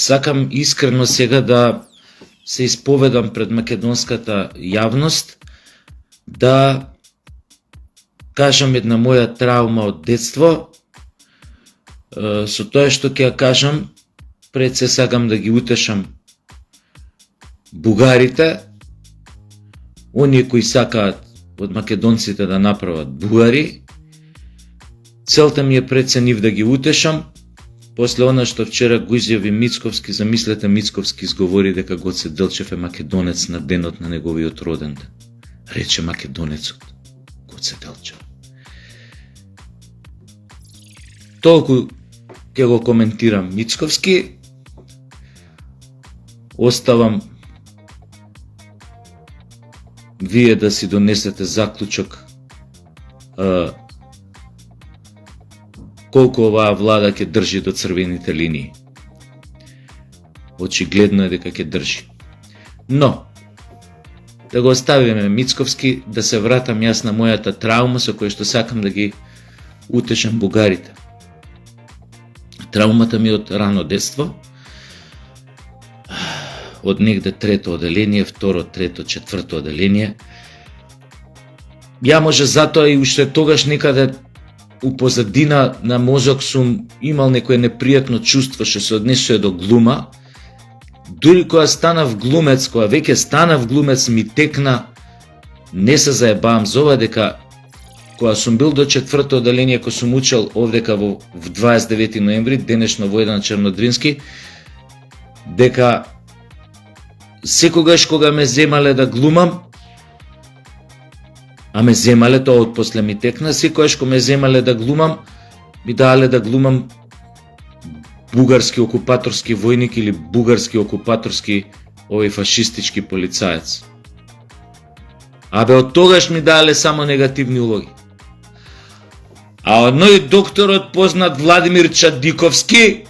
сакам искрено сега да се исповедам пред македонската јавност, да кажам една моја травма од детство. Со тоа што ќе ја кажам, пред се сакам да ги утешам бугарите, оние кои сакаат од македонците да направат бугари. Целта ми е пред се нив да ги утешам. После она што вчера го изјави Мицковски, замислете, Мицковски изговори дека Гоце Делчев е македонец на денот на неговиот роден ден. Рече македонецот Гоце Делчев. Толку ќе го коментирам Мицковски. Оставам вие да си донесете заклучок колку оваа влада ќе држи до црвените линии. Очигледно е дека ќе држи. Но, да го оставиме Мицковски, да се вратам јас на мојата траума со која што сакам да ги утешам бугарите. Траумата ми од рано детство, од негде трето оделение, второ, трето, четврто оделение. Ја може затоа и уште тогаш некаде у позадина на мозок сум имал некое непријатно чувство што се однесува до глума. Дури кога станав глумец, кога веќе станав глумец, ми текна, не се заебавам за ова, дека кога сум бил до четврто оделение, кога сум учел овдека в 29 ноември, денешно во еден Чернодрински, дека секогаш кога ме земале да глумам, а ме земале, тоа од после ми текна, секогаш кога ме земале да глумам, ми даале да глумам бугарски окупаторски војник или бугарски окупаторски овој фашистички полицаец. Абе, од тогаш ми даале само негативни улоги. А одној докторот познат Владимир Чадиковски,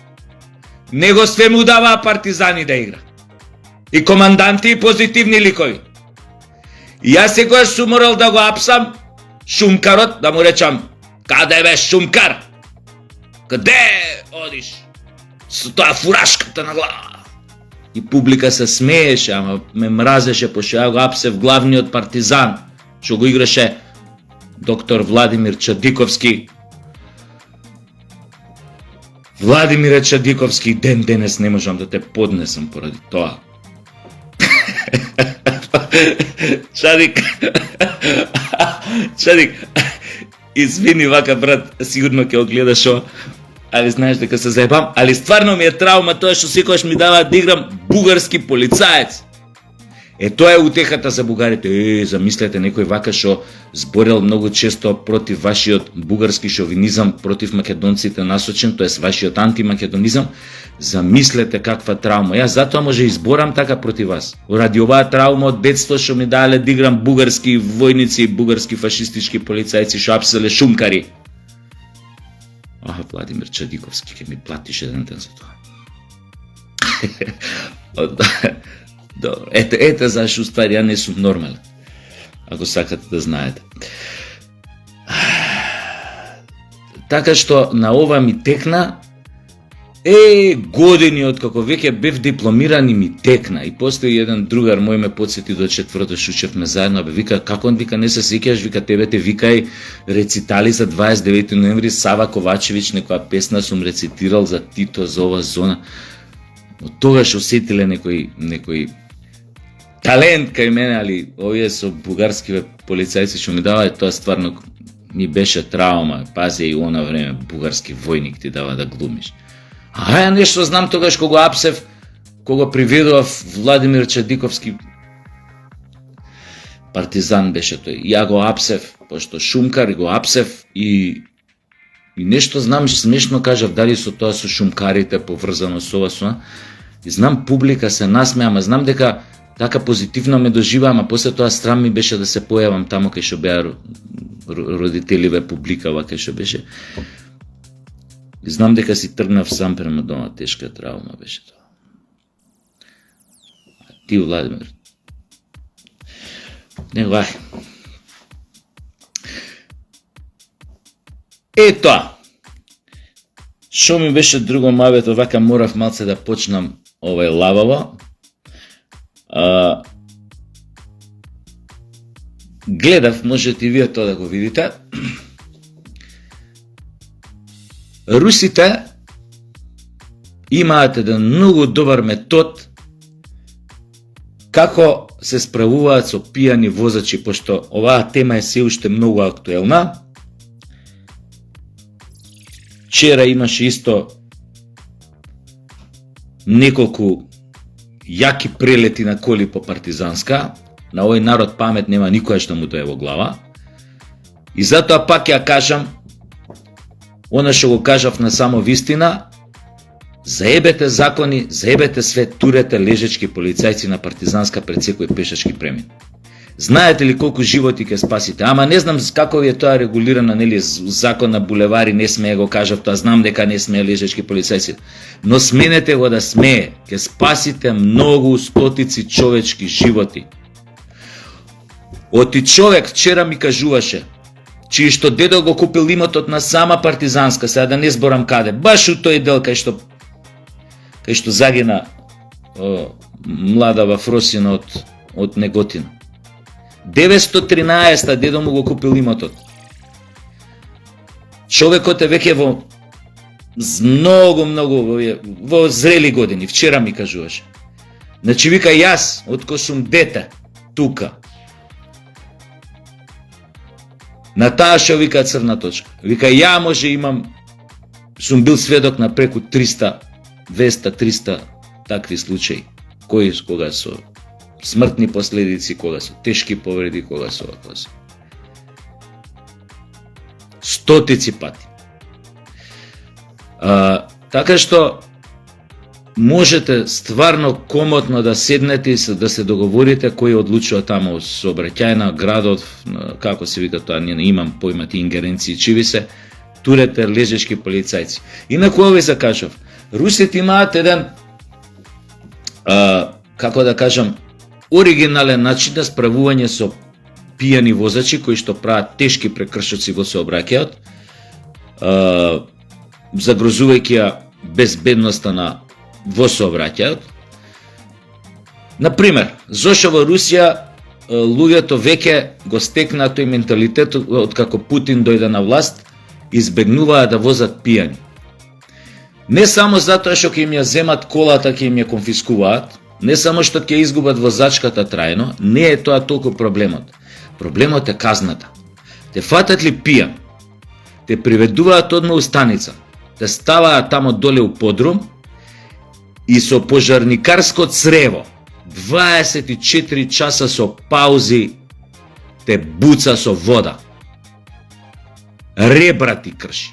него све му даваа партизани да игра. И команданти и позитивни ликови. И јас секогаш сум морал да го апсам шумкарот, да му речам: каде бе шумкар? Каде одиш? Со тоа фурашката на глава. И публика се смееше, ама ме мразеше, пошто ја го апсев главниот партизан, што го играше доктор Владимир Чадиковски. Владимире Чадиковски, ден денес не можам да те поднесам поради тоа. Чадик, извини вака брат, сигурно ќе огледаш ова, али знаеш дека се заебам, али стварно ми е траума тоа што секогаш ми дава да играм бугарски полицаец. Тоа е утехата за бугарите. Замислете некој вака што зборел многу често против вашиот бугарски шовинизам, против македонците насочен, тоест вашиот антимакедонизам. Замислете каква траума. Јас затоа може изборам така против вас. Ради оваа траума од детство што ми даале да играм бугарски војници, бугарски фашистички полицајци што апселе шумкари. Владимир Чадиковски ќе ми платиш еден ден за тоа. Добро, ете зашто ствари ја не сум нормален. Ако сакате да знаете. Така што на ова ми текна, години од како веќе бев дипломиран и ми текна. И постои еден другар мој ме подсети до четврто, шучевме заедно, вика, како вика не се сеќаш, вика тебе те викај рецитали за 29 ноември, Сава Ковачевиќ, некоја песна сум рецитирал за Тито, за ова зона. Од тогаш осетиле некој талент кај мене, али овие со бугарски полицајци што ми даваат, тоа стварно ми беше траума. Пази, и она време бугарски војник ти дава да глумиш. Ја нешто знам тогаш кога апсев, кога приведував Владимир Чадиковски, партизан беше тој. Ја го апсев, пошто шумкар го апсев и нешто знам, смешно кажав, дали со тоа со шумкарите поврзано со ова, и знам публика се насмеа, ама знам дека така позитивно ме доживаа, ама после тоа страм ми беше да се појавам таму кај што беа родителиве, публика, вака што беше. И знам дека си тргнав сам према дома, тешка траума беше тоа. А ти, Владимир, него тоа. Шо ми беше друго мавето, вака морав малце да почнам лававо. Гледав, можете и вие тоа да го видите. Русите имаат еден многу добар метод како се справуваат со пијани возачи, пошто оваа тема е се уште многу актуелна. Вчера имаше исто неколку јаки прелети на коли по Партизанска. На овој народ памет нема никоја што му дое во глава. И затоа пак ја кажам, она што го кажав на само вистина, заебете закони, заебете свет, турете лежечки полицајци на Партизанска пред секој пешачки премин. Знаете ли колку животи ќе спасите? Ама не знам како е тоа регулирано, нели, закон на булевари, не смее го кажав тоа, знам дека не смее лежечки полицајци. Но сменете го да смее, ќе спасите многу стотици човечки животи. Оти човек вчера ми кажуваше, чиј што дедо го купил имотот на сама Партизанска, сега да не зборам каде, баш у тој дел кај што загина млада Вафросина од Неготина. 913 дедо му го купил имотот. Човекот е веќе во во зрели години, вчера ми кажуваше. Значи вика, јас, откој сум дете, тука, на таа што вика црна точка. Вика, ја може сум бил сведок на преку 300, 200, 300 такви случаи. Кога со смртни последици, кога со тешки повреди, кога со овако. Стотици пати. Така што можете стварно комотно да седнете и да се договорите кој одлучува тамо со обраќајна градот, како се вика тоа, не имам појма ти ингеренции, чиви се, турете лежечки полицајци. Инаку овој се кажав, русите имаат еден, како да кажам, оригинален начин на справување со пијани возачи кои што прават тешки прекршоци во сообраќајот, загрозувајќи ја безбедноста во сообраќајот. Например, зошто во Русија луѓето веќе го стекнаа тој менталитет од како Путин дојде на власт, избегнуваат да возат пијани. Не само затоа што ќе им ја земат колата, ќе им ја конфискуваат, не само што ќе изгубат возачката трајно, не е тоа толку проблемот. Проблемот е казната. Те фатат ли пијан, те приведуваат одма у станица, те ставаат тамо доле у подрум и со пожарникарско црево 24 часа со паузи те буца со вода. Ребра ти крши.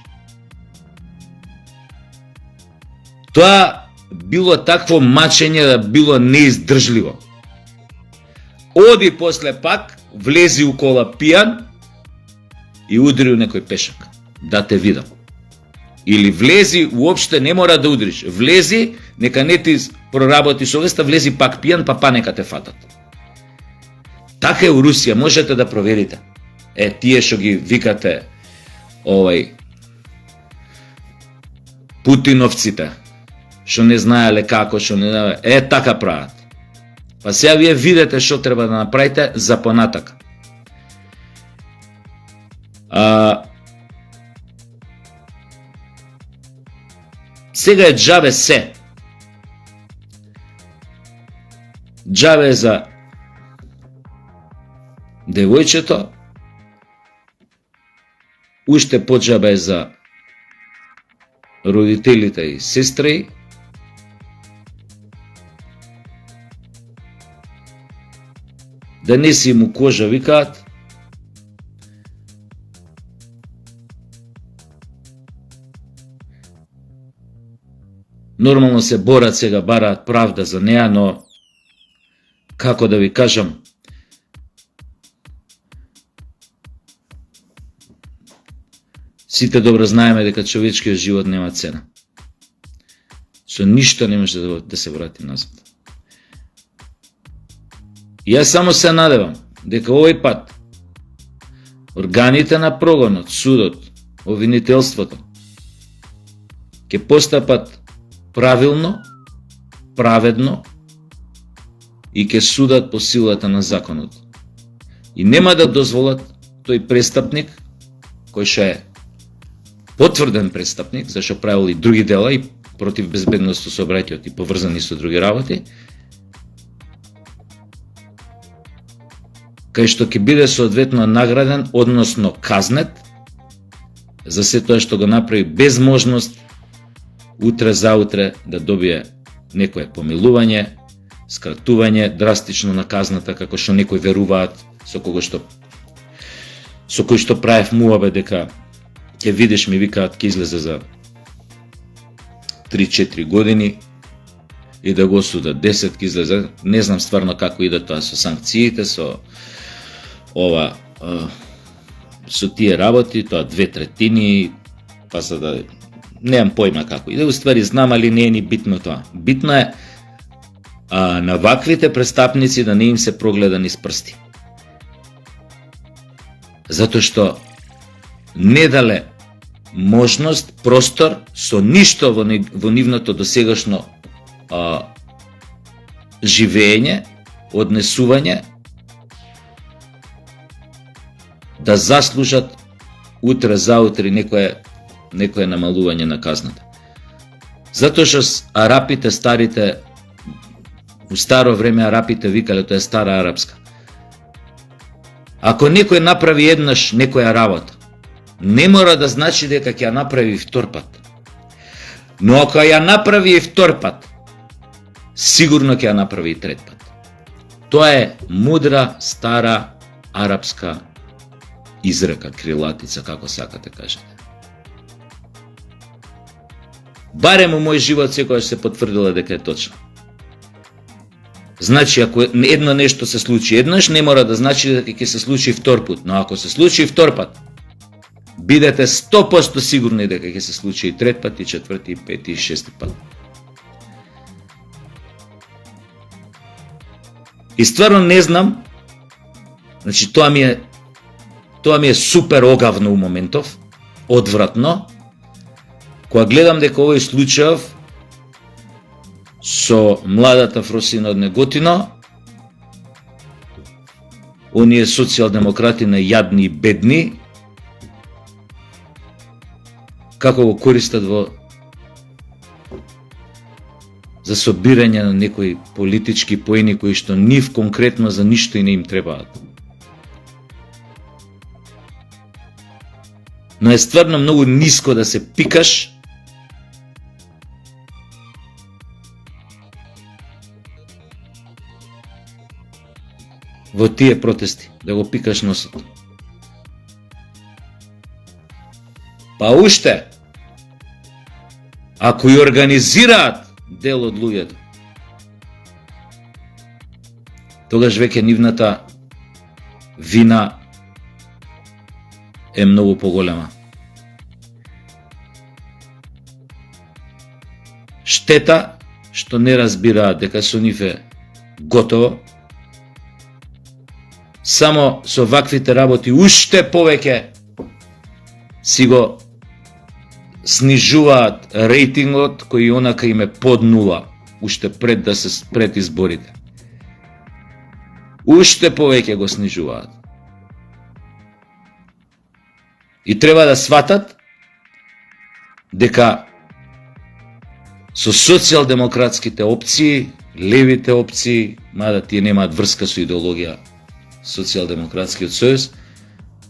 Тоа било такво мачење да било неиздржливо. Оди после пак, влези у кола пијан и удри у некој пешак. Да те видам. Или влези, уопште не мора да удриш. Влези, нека не ти проработи совеста, влези пак пијан, па нека те фатат. Така е у Русија, можете да проверите. Тие што ги викате Путиновците, што не знаеле како, што не знаеле, така прават. Па сега вие видите што треба да направите за понатак. Сега е џабе се. Џабе за девојчето, уште поџабе за родителите и сестри, да не си му кожа, викаат. Нормално се борат сега, бараат правда за неа, но како да ви кажам, сите добро знаеме дека човечкиот живот нема цена. Со ништо не може да се врати назад. Јас само се надевам дека овој пат органите на прогонот, судот, обвинителството ќе постапат правилно, праведно и ќе судат по силата на законот. И нема да дозволат тој престапник, кој што е потврден престапник, зашто правил и други дела и против безбедност со сообраќајот и поврзани со други работи, кај што ќе биде соодветно награден, односно казнет, за се тоа што го направи без можност утре заутре да добие некое помилување, скратување драстично на казната, како што некои веруваат, со кој што правев муабе дека ќе видиш, ми викаат, ќе излезе за 3-4 години и да го судат 10 ќе излезе. Не знам стварно како иде тоа со санкциите, со со тие работи, тоа 2/3, па за да немам појма како иде, уствари знам, али не е ни битно тоа. Битно е на ваквите престапници да не им се прогледа низ прсти. Затоа што не дале можност, простор со ништо во нивното досегашно живење, однесување, да заслужат утре заутре некое намалување на казната. Затоа што арапите, старите, у старо време арапите викале, тоа е стара арапска. Ако некој направи еднаш некоја работа, не мора да значи дека ќе ја направи втор пат. Но ако ја направи и втор пат, сигурно ќе ја направи и трет пат. Тоа е мудра, стара арапска изрека, крилатица, како сакате кажете. Барем у мој живот секогаш се потврдила дека е точно. Значи, ако едно нешто се случи еднаш, не мора да значи дека ќе се случи втор пат. Но ако се случи втор пат, бидете 100% сигурни дека ќе се случи и трет пат, и четврти, и пети, и шести пат. И стварно не знам, значи тоа ми е супер огавно у моментов, одвратно, кога гледам дека овој случај со младата Фросина од Неготино, оние социјалдемократи на јадни и бедни, како го користат за собирање на некои политички поени кои што нив конкретно за ништо и не им требаат. Но е стварно многу ниско да се пикаш во тие протести, да го пикаш носот. Па уште, ако ја организираат дел од луѓето, тогаш веќе нивната вина е многу поголема. Штета што не разбираат дека со нив е готово. Само со ваквите работи уште повеќе си го снижуваат рейтингот кој онака им е под нула, уште пред изборите. Уште повеќе го снижуваат. И треба да сватат дека со социјалдемократските опции, левите опции, мада тие немаат врска со идеологија Социјалдемократскиот сојуз,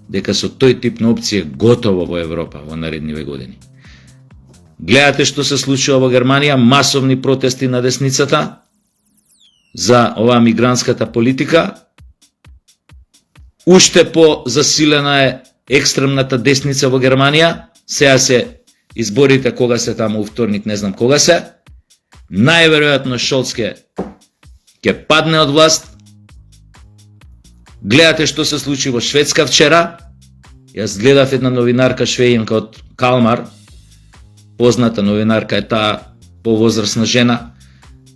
дека со тој тип на опција готово во Европа во наредниве години. Гледате што се случува во Германија, масовни протести на десницата за оваа мигрантската политика. Уште по засилена е екстремната десница во Германија. Сега се изборите кога се таму, вторник, не знам кога се. Најверојатно Шолц ќе падне од власт. Гледате што се случи во Шведска вчера. Јас гледав една новинарка швејинка од Калмар, позната новинарка е таа повозрасна жена.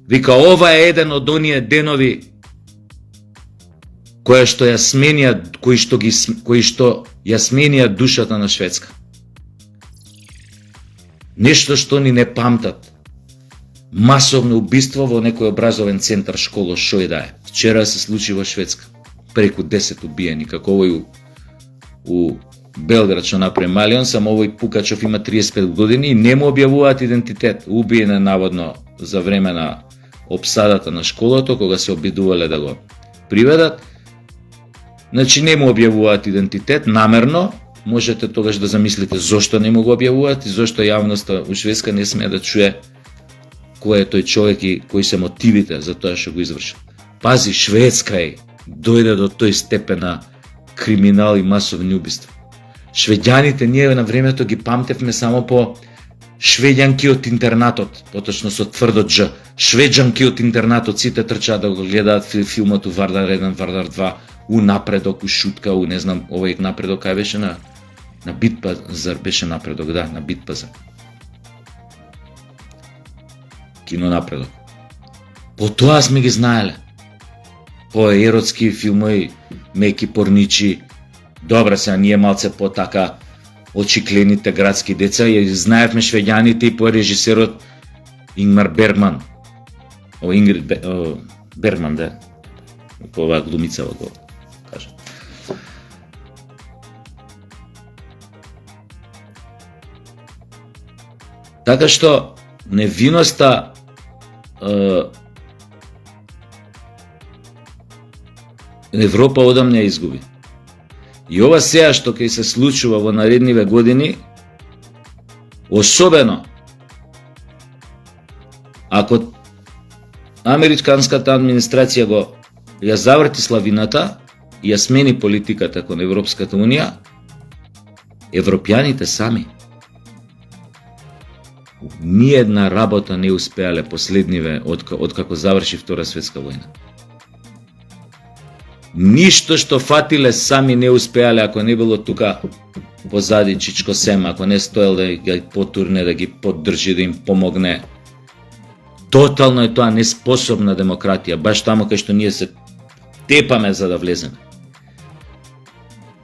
Вика, ова е еден од оние денови кои што ја сменија душата на Шведска. Нешто што ни не памтат. Масовно убиство во некој образовен центар, школа, шо и да е. Вчера се случи во Шведска. Преку 10 убиени, како овој у Белград што направи Малион, само овој Пукачов има 35 години и не му објавуваат идентитет. Убиен е наводно за време на обсадата на школото, кога се обидувале да го приведат. Значи не му објавуваат идентитет намерно. Можете тогаш да замислите зошто не му го објавуваат и зошто јавноста у Шведска не смее да чуе кој е тој човек и кои се мотивите за тоа што го извршил. Пази, Шведска е дојде до тој степен на криминал и масовни убиства. Швеѓаните ние на времето ги памтевме само по швеѓанки од интернатот, поточно со тврдо Дж. Швеѓанки од интернатот, сите трчаат да го гледаат филмот у Вардар 1, Вардар 2, у Напредок, у Шутка, у не знам, овој Напредок кај беше на Битпазар, беше Напредок, да, на Битпазар. Кино Напредок. По тоа сме ги знаеле. По еротски филмови, меки порничи. Добра се, ние малце по така очиклените градски деца и знаевме швеѓаните и по режисерот Ингмар Бергман. Ингрид Бергман, да. По оваа глумица го кажа. Така што невиноста Европа одамна ја изгуби. И ова сеја што ќе се случува во наредниве години, особено ако американската администрација ја заврти славината и ја смени политиката кон Европската Унија, европјаните сами ни една работа не успеале последниве од како заврши Втора светска војна. Ништо што фатиле сами не успеале ако не било тука позади Чичко Сем, ако не стоел да ги потурне, да ги поддржи, да им помогне. Тотално е тоа неспособна демократија, баш таму кај што ние се тепаме за да влеземе.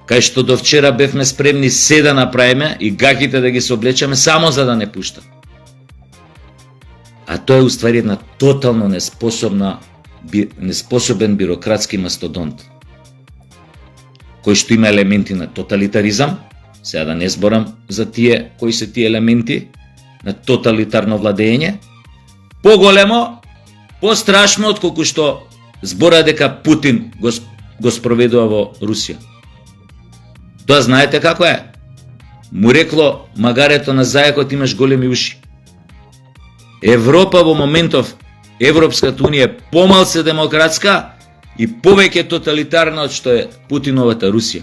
Кај што до вчера бевме спремни се да направиме и гаките да ги се облечеме само за да не пуштат. А тоа е уствари една тотално неспособен бирократски мастодонт, кој што има елементи на тоталитаризам, сега да не зборам за тие кои се тие елементи на тоталитарно владење, поголемо, пострашно отколку што збора дека Путин го спроведува во Русија. Тоа знаете како е? Му рекло магарето на зајакот имаш големи уши. Европа во моментов, Европската Унија е помалце демократска и повеќе тоталитарна од што е Путиновата Русија.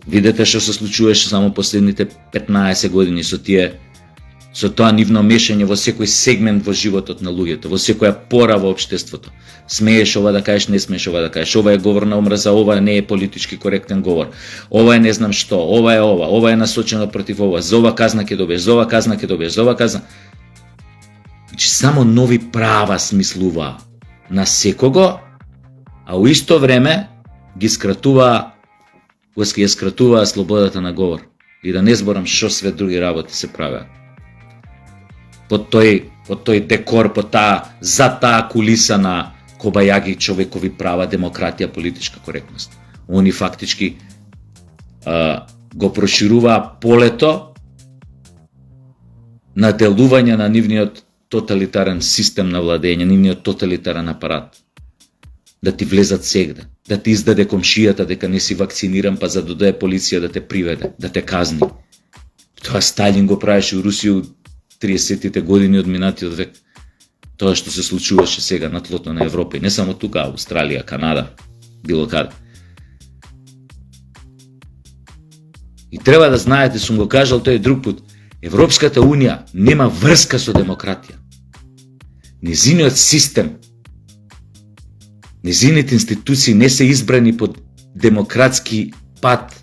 Видете што се случуваше само последните 15 години со тоа нивно мешање во секој сегмент во животот на луѓето, во секоја пора во општеството. Смееш ова да кажеш, не смееш ова да кажеш, ова е говор на омраза, ова не е политички коректен говор, ова е не знам што, ова е насочено против ова, за ова казна ќе добиеш, за ова казна ќе добиеш, за ова казна. Значи само нови права смислува на секого, а у исто време ги скратуваа слободата на говор. И да не зборам што све други работи се правеа. Под тој декор, за таа кулиса на кобајаги, човекови права, демократија, политичка коректност. Они фактички го прошируваа полето на делување на нивниот тоталитарен систем на владење, нивниот тоталитарен апарат. Да ти влезат сегде, да ти издаде комшијата дека не си вакциниран, па за да дое полиција да те приведе, да те казни. Тоа Сталин го правеше у Русија 30-тите години од минатиот век. Тоа што се случуваше сега на тлото на Европа и не само тука, Австралија, Канада, било каде. И треба да знаете, сум го кажал тој друг пат, Европската Унија нема врска со демократија. Незиниот систем, незините институции не се избрани по демократски пат,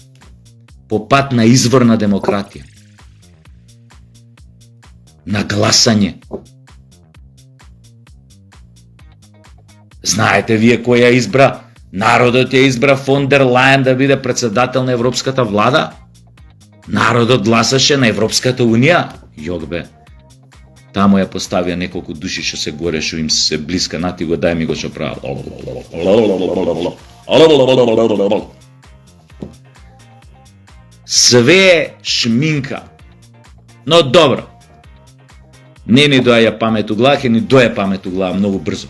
по пат на изворна демократија. На гласање. Знаете вие кој ја избра? Народот ја избра фон дер Лајен да биде председател на Европската влада? Народот гласаше на Европската Унија. Јогбе. Таму ја поставија неколку души што се горе, што им се блиска, нати го дај ми го што прават. Све шминка. Но добро. Не ни доаѓа памет у глава, ќе ни доаѓа памет у глава многу брзо.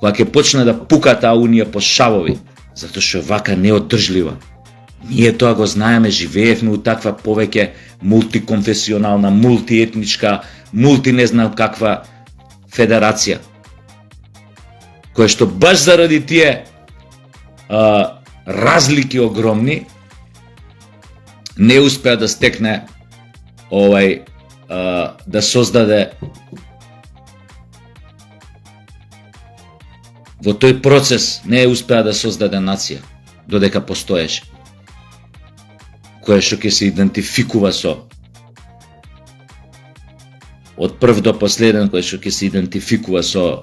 Кога ќе почне да пука таа Унија по шавови, затоа што вака неодржлива. Ние тоа го знаеме, живеевме у таква повеќе мултиконфесионална, мултиетничка, не знам каква федерација, која што баш заради тие разлики огромни не успеа да стекне да создаде во тој процес, не успеа да создаде нација додека постоеше, која што ќе се идентификува со од прв до последен, кој што ќе се идентификува со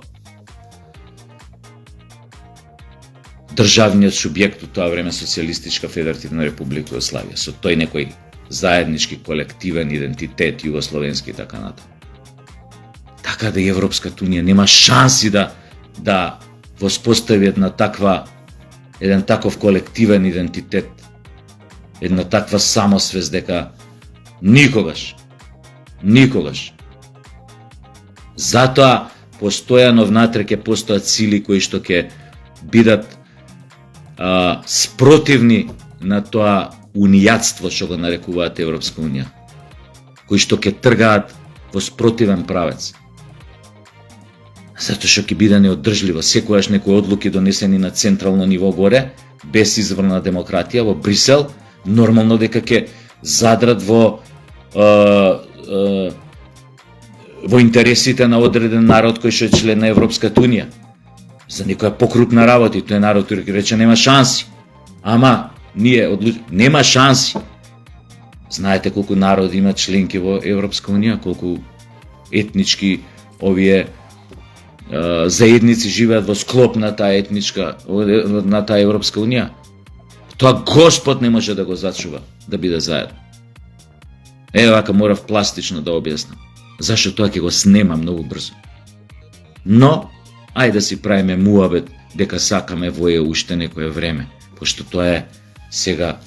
државниот субјект у тоа време Социјалистичка Федеративна Република Југославија, со тој некој заеднички колективен идентитет југословенски и така натаму. Така да и Европската Унија нема шанси да воспостави еден таков колективен идентитет, една таква самосвест дека никогаш. Затоа постојано внатре ќе постојат сили кои што ќе бидат спротивни на тоа унијатство што го нарекуваат Европска Унија, кои што ќе тргаат во спротивен правец. Затоа што ќе биде неодржливо. Секогаш некои одлуки донесени на централно ниво горе, без изврна демократија во Брисел, нормално дека ќе задрат во интересите на одреден народ кој што е член на Европската Унија. За некоја покрупна работа и тој народ ќе рече нема шанси. Ама ние нема шанси. Знаете колку народи има членки во Европска Унија, колку етнички овие заедници живеат во склоп на таа на таа Европска Унија. Тоа Господ не може да го зачува да биде заедно. Вака морав пластично да објаснам. Зашто тоа ќе го снема многу брзо. Но, ајде да си правиме муабет дека сакаме во уште некое време, пошто тоа е сега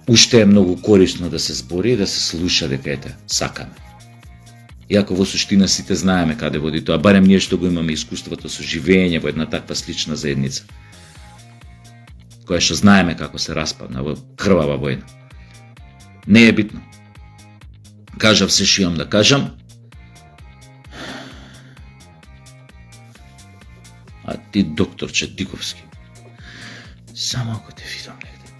уште е многу корисно да се збори и да се слуша дека сакаме. Иако во суштина сите знаеме каде води тоа, барем ние што го имаме искуството со живење во една таква слична заедница, која што знаеме како се распадна во крвава војна. Не е битно. Кажав се што имам да кажам. А ти, доктор Четиковски, само ако те видам негде,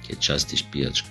ќе частиш пијачка.